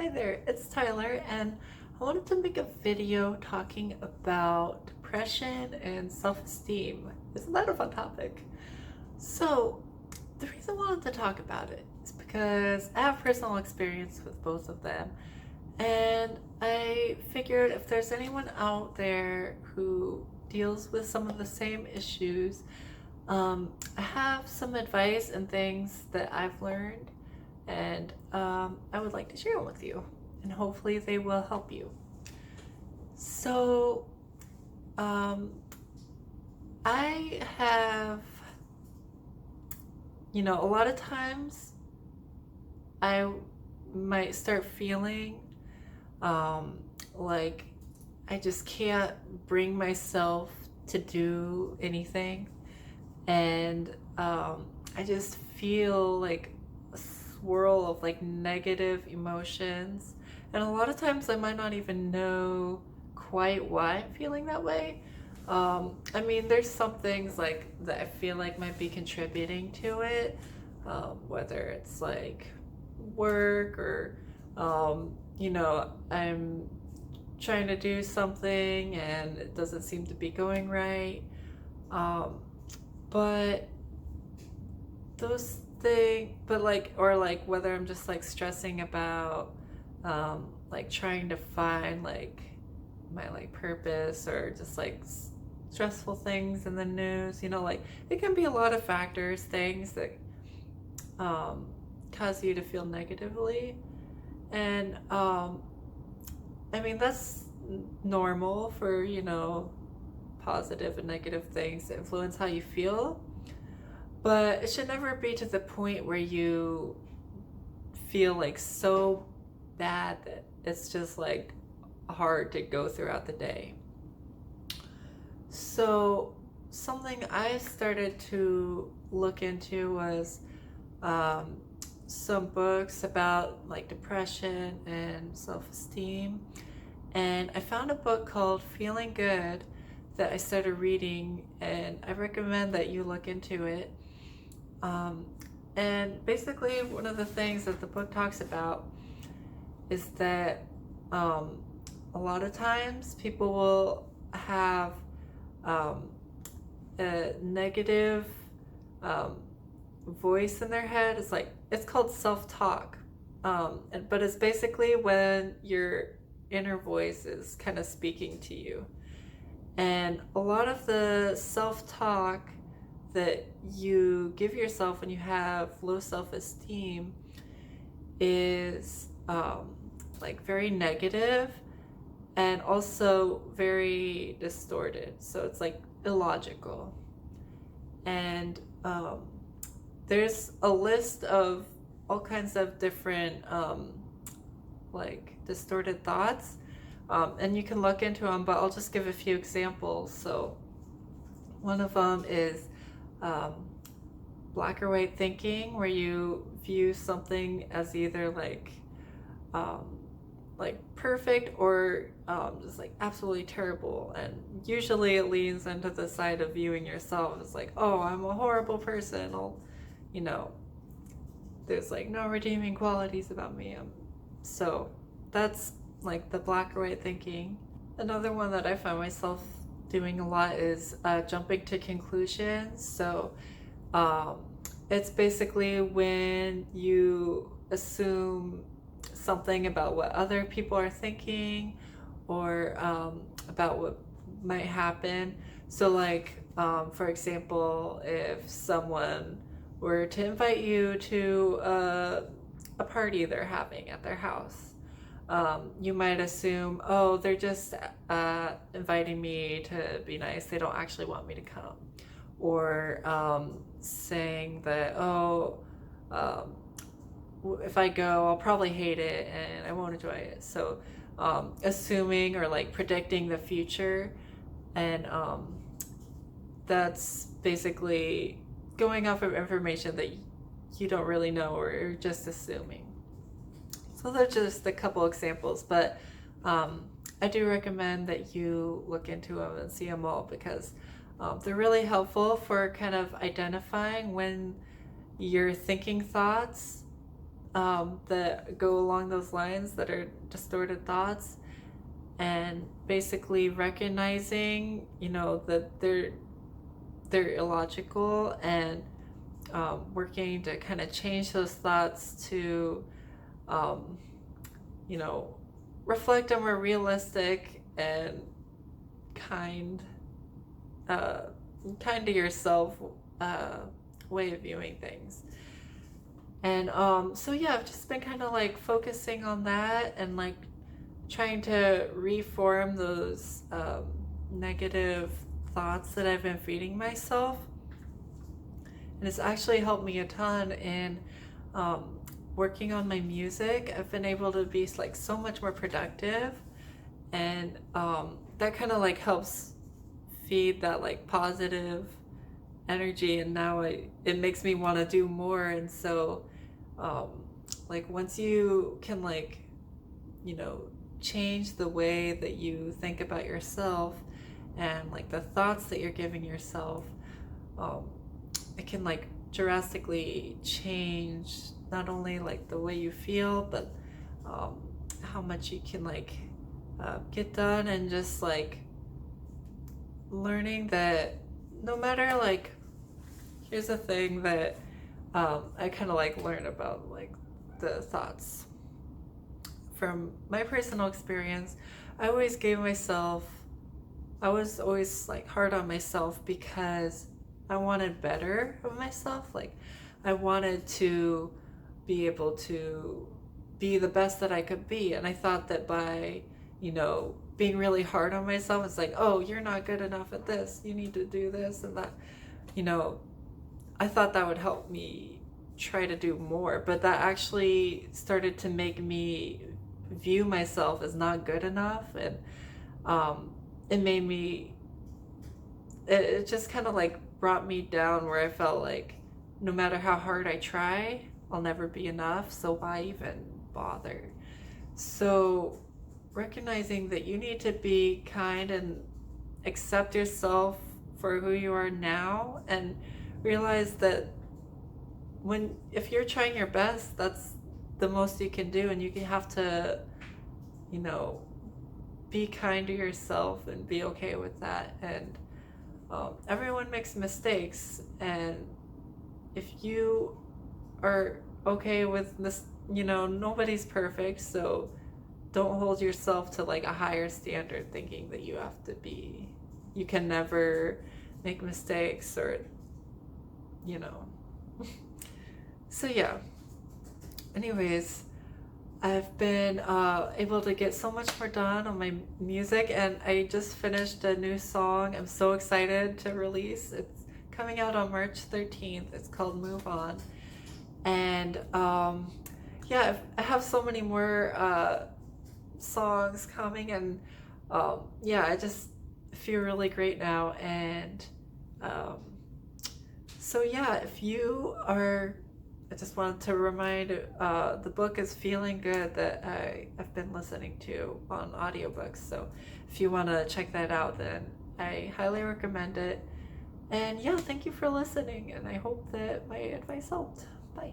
Hi there, it's Tyler, and I wanted to make a video talking about depression and self-esteem. Isn't that a fun topic? So, the reason I wanted to talk about it is because I have personal experience with both of them, and I figured if there's anyone out there who deals with some of the same issues, I have some advice and things that I've learned, and I would like to share them with you, and hopefully they will help you. So, um, I have, a lot of times I might start feeling um, like I just can't bring myself to do anything, and I just feel like a swirl of like negative emotions, and a lot of times I might not even know quite why I'm feeling that way. I mean, there's some things like that I feel like might be contributing to it, whether it's like work or I'm trying to do something and it doesn't seem to be going right. um, but those things, but like, or like whether I'm just like stressing about like trying to find like my like purpose, or just like stressful things in the news, like it can be a lot of factors, things that um cause you to feel negatively. And I mean, that's normal for, positive and negative things to influence how you feel, but it should never be to the point where you feel like so bad that it's just like hard to go throughout the day. So, something I started to look into was um, some books about like depression and self esteem. And I found a book called Feeling Good that I started reading, and I recommend that you look into it. Um, and basically, one of the things that the book talks about is that um, a lot of times people will have um, a negative um, voice in their head. It's called self-talk, but it's basically when your inner voice is kind of speaking to you. And a lot of the self-talk that you give yourself when you have low self-esteem is like very negative, and also very distorted. So it's like illogical. And there's a list of all kinds of different like distorted thoughts, and you can look into them, but I'll just give a few examples. So one of them is um, black or white thinking, where you view something as either um, like perfect, or just like absolutely terrible. And usually it leans into the side of viewing yourself as like, oh, I'm a horrible person. You know, there's like no redeeming qualities about me. So that's like the black or white thinking. Another one that I find myself doing a lot is jumping to conclusions. So um, it's basically when you assume something about what other people are thinking, or about what might happen. So, like, for example, if someone were to invite you to a party they're having at their house, you might assume, oh, they're just inviting me to be nice. They don't actually want me to come. Or saying that, oh, um, if I go, I'll probably hate it and I won't enjoy it. So, assuming or like predicting the future, and that's basically going off of information that you don't really know, or you're just assuming. So, those are just a couple examples, but I do recommend that you look into them and see them all, because they're really helpful for kind of identifying when you're thinking thoughts that go along those lines that are distorted thoughts, and basically recognizing, that they're illogical, and working to kind of change those thoughts to, um, you know, reflect a more realistic and kind, uh, kind to yourself uh, way of viewing things. And so yeah, I've just been kind of like focusing on that and like trying to reform those negative thoughts that I've been feeding myself. And it's actually helped me a ton in working on my music. I've been able to be like so much more productive, and that kind of like helps feed that like positive energy. And now it makes me want to do more. And so um, like once you can like, change the way that you think about yourself and like the thoughts that you're giving yourself, um, it can like drastically change not only like the way you feel, but how much you can like get done. And just like learning that no matter like, here's a thing that I kind of like learned about like the thoughts from my personal experience. I was always like hard on myself because I wanted better of myself. Like I wanted to be able to be the best that I could be. And I thought that by, being really hard on myself, it's like, oh, you're not good enough at this. You need to do this and that. I thought that would help me try to do more, but that actually started to make me view myself as not good enough. And it made me, it just kind of like brought me down, where I felt like no matter how hard I try, I'll never be enough, so why even bother? So recognizing that you need to be kind and accept yourself for who you are now, and realize that if you're trying your best, that's the most you can do, and you can have to, be kind to yourself and be okay with that. And everyone makes mistakes, and if you are okay with this, nobody's perfect, so don't hold yourself to like a higher standard thinking that you can never make mistakes, or so yeah. Anyways, I've been able to get so much more done on my music, and I just finished a new song I'm so excited to release. It's coming out on March 13th. It's called Move On. And yeah, I have so many more songs coming, and yeah, I just feel really great now. And so yeah, I just wanted to remind, the book is Feeling Good that I've been listening to on audiobooks. So if you want to check that out, then I highly recommend it. And yeah, thank you for listening, and I hope that my advice helped. Bye.